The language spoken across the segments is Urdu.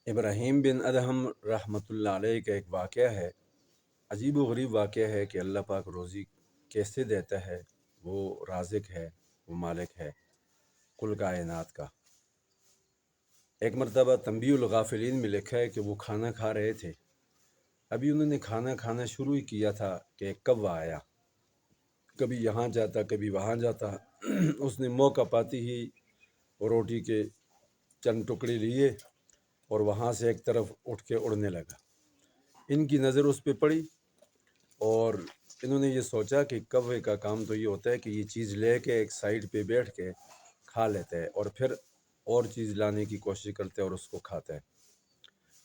ابراہیم بن ادہم رحمۃ اللہ علیہ کا ایک واقعہ ہے، عجیب و غریب واقعہ ہے کہ اللہ پاک روزی کیسے دیتا ہے۔ وہ رازق ہے، وہ مالک ہے کل کائنات کا۔ ایک مرتبہ تنبیہ الغافلین میں لکھا ہے کہ وہ کھانا کھا رہے تھے، ابھی انہوں نے کھانا کھانا شروع ہی کیا تھا کہ ایک کوّا آیا، کبھی یہاں جاتا کبھی وہاں جاتا۔ اس نے موقع پاتی ہی روٹی کے چند ٹکڑے لیے اور وہاں سے ایک طرف اٹھ کے اڑنے لگا۔ ان کی نظر اس پہ پڑی اور انہوں نے یہ سوچا کہ کوے کا کام تو یہ ہوتا ہے کہ یہ چیز لے کے ایک سائڈ پہ بیٹھ کے کھا لیتا ہے اور پھر اور چیز لانے کی کوشش کرتا ہے اور اس کو کھاتا ہے،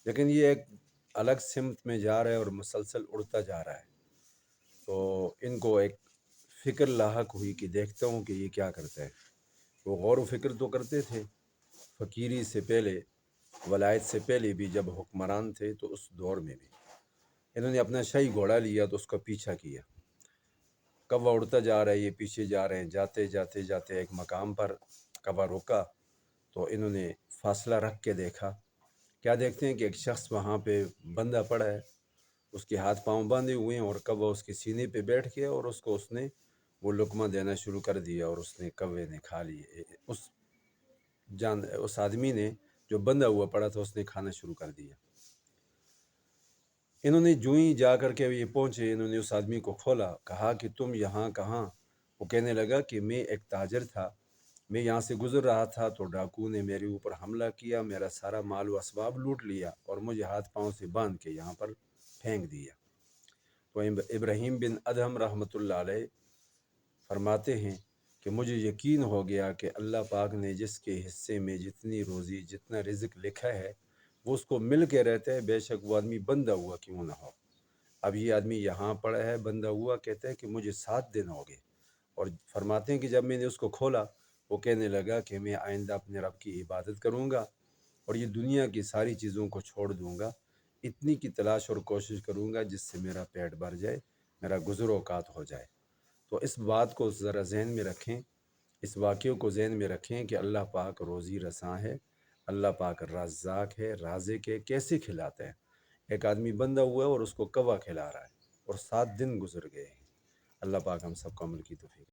لیکن یہ ایک الگ سمت میں جا رہا ہے اور مسلسل اڑتا جا رہا ہے۔ تو ان کو ایک فکر لاحق ہوئی کہ دیکھتا ہوں کہ یہ کیا کرتا ہے۔ وہ غور و فکر تو کرتے تھے، فقیری سے پہلے، ولایت سے پہلے بھی جب حکمران تھے تو اس دور میں بھی انہوں نے اپنا شاہی گھوڑا لیا تو اس کا پیچھا کیا۔ کوّا اڑتا جا رہا ہے، یہ پیچھے جا رہے ہیں، جاتے جاتے جاتے ایک مقام پر کوّا رکا تو انہوں نے فاصلہ رکھ کے دیکھا۔ کیا دیکھتے ہیں کہ ایک شخص وہاں پہ بندہ پڑا ہے، اس کے ہاتھ پاؤں باندھے ہوئے ہیں اور کوّا اس کے سینے پہ بیٹھ گیا اور اس نے وہ لقمہ دینا شروع کر دیا اور اس نے کوّے نے کھا لیے۔ اس آدمی نے جو بندہ ہوا پڑا تھا اس نے کھانا شروع کر دیا۔ انہوں نے جو ہی جا کر کے یہ پہنچے، انہوں نے اس آدمی کو کھولا، کہا کہ تم یہاں کہاں؟ وہ کہنے لگا کہ میں ایک تاجر تھا، میں یہاں سے گزر رہا تھا تو ڈاکو نے میرے اوپر حملہ کیا، میرا سارا مال و اسباب لوٹ لیا اور مجھے ہاتھ پاؤں سے باندھ کے یہاں پر پھینک دیا۔ تو ابراہیم بن ادہم رحمۃ اللہ علیہ فرماتے ہیں کہ مجھے یقین ہو گیا کہ اللہ پاک نے جس کے حصے میں جتنی روزی جتنا رزق لکھا ہے وہ اس کو مل کے رہتا ہے، بے شک وہ آدمی بندہ ہوا کیوں نہ ہو۔ اب یہ آدمی یہاں پڑا ہے بندہ ہوا، کہتا ہے کہ مجھے 7 دن ہو گئے، اور فرماتے ہیں کہ جب میں نے اس کو کھولا وہ کہنے لگا کہ میں آئندہ اپنے رب کی عبادت کروں گا اور یہ دنیا کی ساری چیزوں کو چھوڑ دوں گا، اتنی کی تلاش اور کوشش کروں گا جس سے میرا پیٹ بھر جائے، میرا گزر اوقات ہو جائے۔ تو اس بات کو ذرا ذہن میں رکھیں، اس واقعے کو ذہن میں رکھیں کہ اللہ پاک روزی رساں ہے، اللہ پاک رزاق ہے، رازق ہے، کیسے کھلاتا ہے۔ ایک آدمی بندہ ہوا ہے اور اس کو کوّا کھلا رہا ہے اور 7 دن گزر گئے ہیں۔ اللہ پاک ہم سب کو عمل کی توفیق